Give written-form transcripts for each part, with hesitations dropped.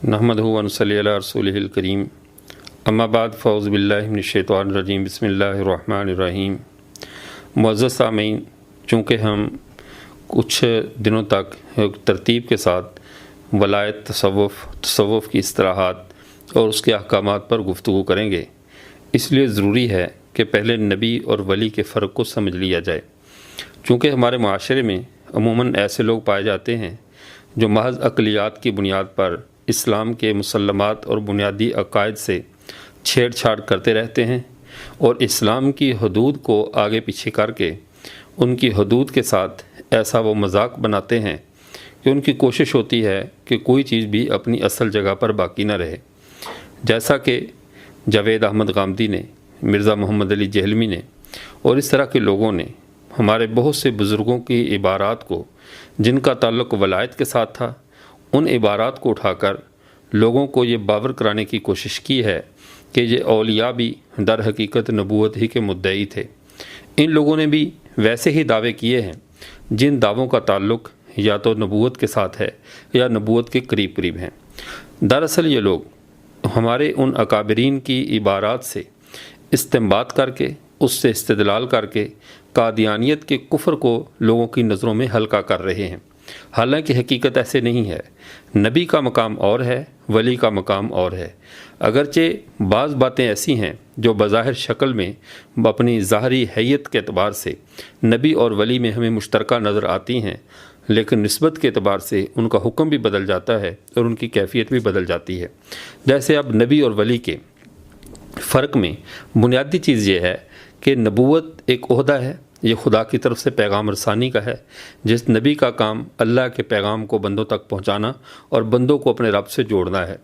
नहमदहु व नसल्ली अला रसूलिहिल करीम अम्मा बाद फ़ौज़ बिल्लाहि मिनश्शैतानिर रजीम बिस्मिल्लाहिर्रहमानिर रहीम। मुअज़्ज़ज़ सामीन, चूँकि हम कुछ दिनों तक एक तरतीब के साथ वलायत तसव्वुफ़ की इस्तिलाहात और उसके अहकामात पर गुफ्तगू करेंगे, इसलिए ज़रूरी है कि पहले नबी और वली के फ़र्क को समझ लिया जाए। चूँकि हमारे माशरे में अमूमन ऐसे लोग पाए जाते हैं जो महज़ अक़लियात की बुनियाद पर इस्लाम के मुसल्लमात और बुनियादी अक़ायद से छेड़छाड़ करते रहते हैं और इस्लाम की हदूद को आगे पीछे करके उनकी हदूद के साथ ऐसा वो मजाक बनाते हैं कि उनकी कोशिश होती है कि कोई चीज़ भी अपनी असल जगह पर बाकी ना रहे। जैसा कि जावेद अहमद गामदी ने, मिर्ज़ा मोहम्मद अली जहलमी ने और इस तरह के लोगों ने हमारे बहुत से बुज़ुर्गों की इबारात को, जिनका ताल्लुक़ वलायत के साथ था, उन इबारात को उठाकर लोगों को ये बावर कराने की कोशिश की है कि ये औलिया भी दर हकीकत नबूवत ही के मुद्दई थे। इन लोगों ने भी वैसे ही दावे किए हैं जिन दावों का ताल्लुक़ या तो नबूवत के साथ है या नबूवत के करीब करीब हैं। दरअसल ये लोग हमारे उन अकाबरीन की इबारात से इस्तिंबात करके, उससे इस्तिदलाल करके कादियानियत के कुफ्र को लोगों की नज़रों में हल्का कर रहे हैं। हालांकि हकीकत ऐसे नहीं है। नबी का मकाम और है, वली का मकाम और है। अगरचे बाज़ बातें ऐसी हैं जो बज़ाहिर शक्ल में अपनी ज़ाहरी हैयत के एतबार से नबी और वली में हमें मुश्तरका नज़र आती हैं, लेकिन निस्बत के एतबार से उनका हुक्म भी बदल जाता है और उनकी कैफियत भी बदल जाती है। जैसे अब नबी और वली के फ़र्क में बुनियादी चीज़ ये है कि नबूवत एक ओहदा है, ये खुदा की तरफ से पैगाम रसानी का है। जिस नबी का काम अल्लाह के पैगाम को बंदों तक पहुंचाना और बंदों को अपने रब से जोड़ना है,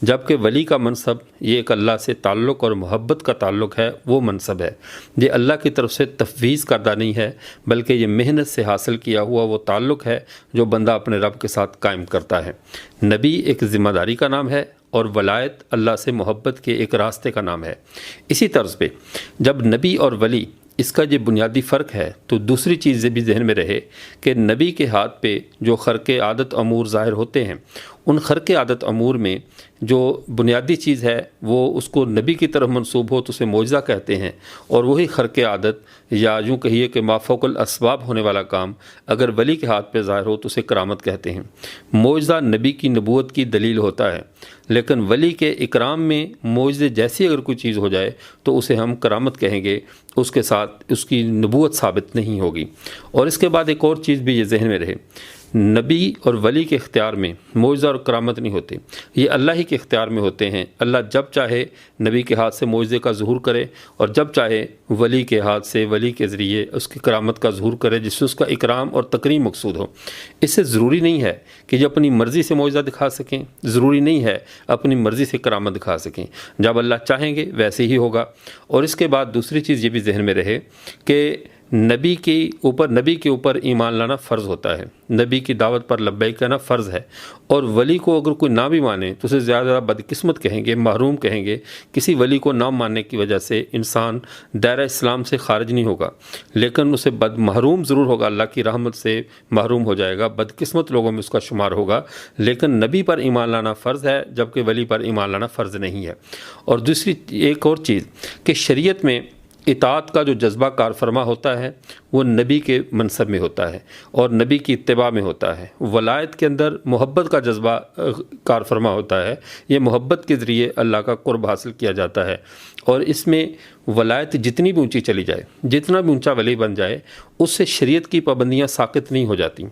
जबकि वली का मनसब ये एक अल्लाह से ताल्लुक़ और मोहब्बत का ताल्लुक़ है, वो मनसब है। ये अल्लाह की तरफ से तफवीज़ करदा नहीं है, बल्कि ये मेहनत से हासिल किया हुआ वो ताल्लुक़ है जो बंदा अपने रब के साथ कायम करता है। नबी एक ज़िम्मेदारी का नाम है और वलायत अल्लाह से मोहब्बत के एक रास्ते का नाम है। इसी तर्ज पे जब नबी और वली इसका जो बुनियादी फ़र्क है, तो दूसरी चीज़ें भी जहन में रहे कि नबी के हाथ पे जो खर्क़ आदत अमूर ज़ाहिर होते हैं, उन खर्क़ आदत अमूर में जो बुनियादी चीज़ है वो उसको नबी की तरफ मंसूब हो तो उसे मौजज़ा कहते हैं, और वही खर्क़ आदत या यूँ कहिए कि माफ़ौक़ुल असबाब होने वाला काम अगर वली के हाथ पे ज़ाहिर हो तो उसे करामत कहते हैं। मौजज़ा नबी की नबूवत की दलील होता है, लेकिन वली के इकराम में मौजज़े जैसी अगर कोई चीज़ हो जाए तो उसे हम करामत कहेंगे, उसके साथ उसकी नबूवत साबित नहीं होगी। और इसके बाद एक और चीज़ भी ये जहन में रहे, नबी और वली के इख्तियार में मौजज़ा और करामत नहीं होते, ये अल्लाह ही के इख्तियार में होते हैं। अल्लाह जब चाहे नबी के हाथ से मौजज़े का ज़ुहूर करे और जब चाहे वली के हाथ से, वली के ज़रिए उसकी करामत का ज़ुहूर करे जिससे उसका इकराम और तकरीम मकसूद हो। इससे ज़रूरी नहीं है कि जो अपनी मर्ज़ी से मौजज़ा दिखा सकें, ज़रूरी नहीं है अपनी मर्ज़ी से करामत दिखा सकें। जब अल्लाह चाहेंगे वैसे ही होगा। और इसके बाद दूसरी चीज़ ये भी जहन में रहे कि नबी के ऊपर ईमान लाना फ़र्ज़ होता है। नबी की दावत पर लब्बैक कहना फ़र्ज़ है, और वली को अगर कोई ना भी माने तो उसे ज़्यादा बदकिस्मत कहेंगे, महरूम कहेंगे। किसी वली को ना मानने की वजह से इंसान दायरा इस्लाम से ख़ारिज नहीं होगा, लेकिन उसे महरूम ज़रूर होगा, अल्लाह की रहमत से महरूम हो जाएगा, बदकिस्मत लोगों में उसका शुमार होगा। लेकिन नबी पर ईमान लाना फ़र्ज़ है, जबकि वली पर ईमान लाना फ़र्ज़ नहीं है। और दूसरी एक और चीज़ कि शरीयत में इताअत का जो जज्बा कार फरमा होता है वो नबी के मनसब में होता है और नबी की इत्तिबा में होता है। वलायत के अंदर मोहब्बत का जज्बा कार फरमा होता है। ये मोहब्बत के ज़रिए अल्लाह का कुर्ब हासिल किया जाता है, और इसमें वलायत जितनी भी ऊंची चली जाए, जितना भी ऊंचा वली बन जाए, उससे शरीयत की पाबंदियाँ साक़ित नहीं हो जाती।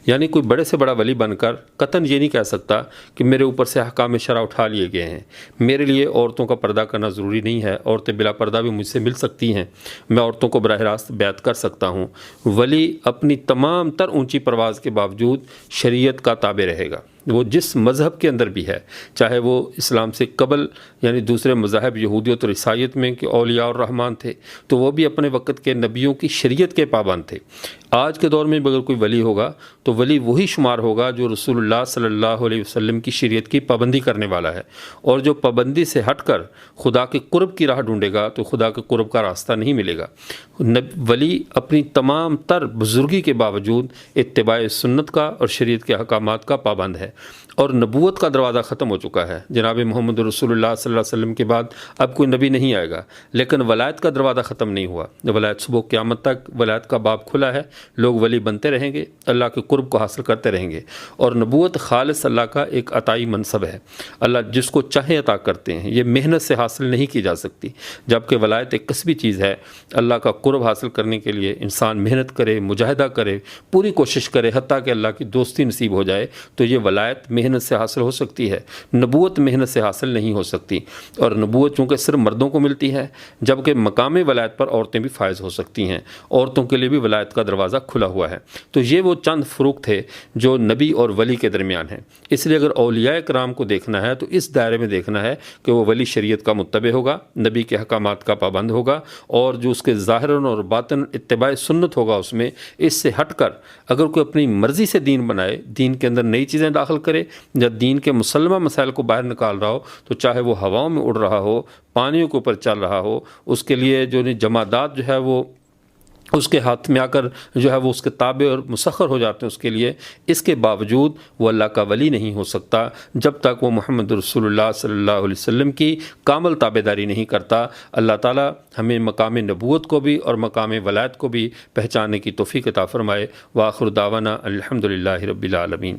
यानी कोई बड़े से बड़ा वली बनकर कतन ये नहीं कह सकता कि मेरे ऊपर से अहकाम शरअ उठा लिए गए हैं, मेरे लिए औरतों का पर्दा करना ज़रूरी नहीं है, औरतें बिला पर्दा भी मुझसे मिल सकती हैं, मैं औरतों को बराह रास्त बैत कर सकता हूँ। वली अपनी तमाम तर ऊँची परवाज़ के बावजूद शरीयत का ताबे रहेगा। वो जिस मज़हब के अंदर भी है, चाहे वो इस्लाम से कबल यानी दूसरे मज़ाहब यहूदियत और ईसाईयत में कि औलिया और रहमान थे, तो वो भी अपने वक़्त के नबियों की शरीयत के पाबंद थे। आज के दौर में भी अगर कोई वली होगा तो वली वही शुमार होगा जो रसूलुल्लाह सल्लल्लाहु अलैहि वसल्लम की शरीयत की पाबंदी करने वाला है, और जो पाबंदी से हटकर खुदा के कुर्ब की राह ढूंढेगा तो खुदा के कुर्ब का रास्ता नहीं मिलेगा। वली अपनी तमाम तर बुजुर्गी के बावजूद इत्तिबाए सुन्नत का और शरीयत के अहकामात का पाबंद है। اور نبوت کا دروازہ ختم ہو چکا ہے۔ جناب محمد رسول اللہ صلی اللہ علیہ وسلم کے بعد اب کوئی نبی نہیں آئے گا، لیکن ولایت کا دروازہ ختم نہیں ہوا۔ ولایت صبح قیامت تک ولایت کا باب کھلا ہے، لوگ ولی بنتے رہیں گے، اللہ کے قرب کو حاصل کرتے رہیں گے۔ اور نبوت خالص اللہ کا ایک عطائی منصب ہے، اللہ جس کو چاہے عطا کرتے ہیں، یہ محنت سے حاصل نہیں کی جا سکتی، جبکہ ولایت ایک کسبی چیز ہے۔ اللہ کا قرب حاصل کرنے کے لیے انسان محنت کرے، مجاہدہ کرے، پوری کوشش کرے، حتیٰ کہ اللہ کی دوستی نصیب ہو جائے تو یہ ولایت محنت سے حاصل ہو سکتی ہے۔ نبوت محنت سے حاصل نہیں ہو سکتی، اور نبوت چونکہ صرف مردوں کو ملتی ہے، جبکہ مقام ولایت پر عورتیں بھی فائز ہو سکتی ہیں، عورتوں کے لیے بھی ولایت کا دروازہ کھلا ہوا ہے۔ تو یہ وہ چند فروق تھے جو نبی اور ولی کے درمیان ہیں۔ اس لیے اگر اولیاء کرام کو دیکھنا ہے تو اس دائرے میں دیکھنا ہے کہ وہ ولی شریعت کا متبع ہوگا، نبی کے احکامات کا پابند ہوگا، اور جو اس کے ظاہراً اور باطن اتباع سنت ہوگا اس میں، اس سے ہٹ کر اگر کوئی اپنی مرضی سے دین بنائے، دین کے اندر نئی چیزیں داخل کرے یا دین کے مسلمہ مسائل کو باہر نکال رہا ہو، تو چاہے وہ ہواؤں میں اڑ رہا ہو، پانیوں کے اوپر چل رہا ہو، اس کے لیے جو جمادات جو ہے وہ اس کے ہاتھ میں آ کر جو ہے وہ اس کے تابع اور مسخر ہو جاتے ہیں اس کے لیے، اس کے باوجود وہ اللہ کا ولی نہیں ہو سکتا جب تک وہ محمد رسول اللہ صلی اللہ علیہ وسلم کی کامل تابع داری نہیں کرتا۔ اللہ تعالی ہمیں مقام نبوت کو بھی اور مقام ولایت کو بھی پہچاننے کی توفیق عطا فرمائے۔ وآخر دعوانا الحمدللہ رب العالمین۔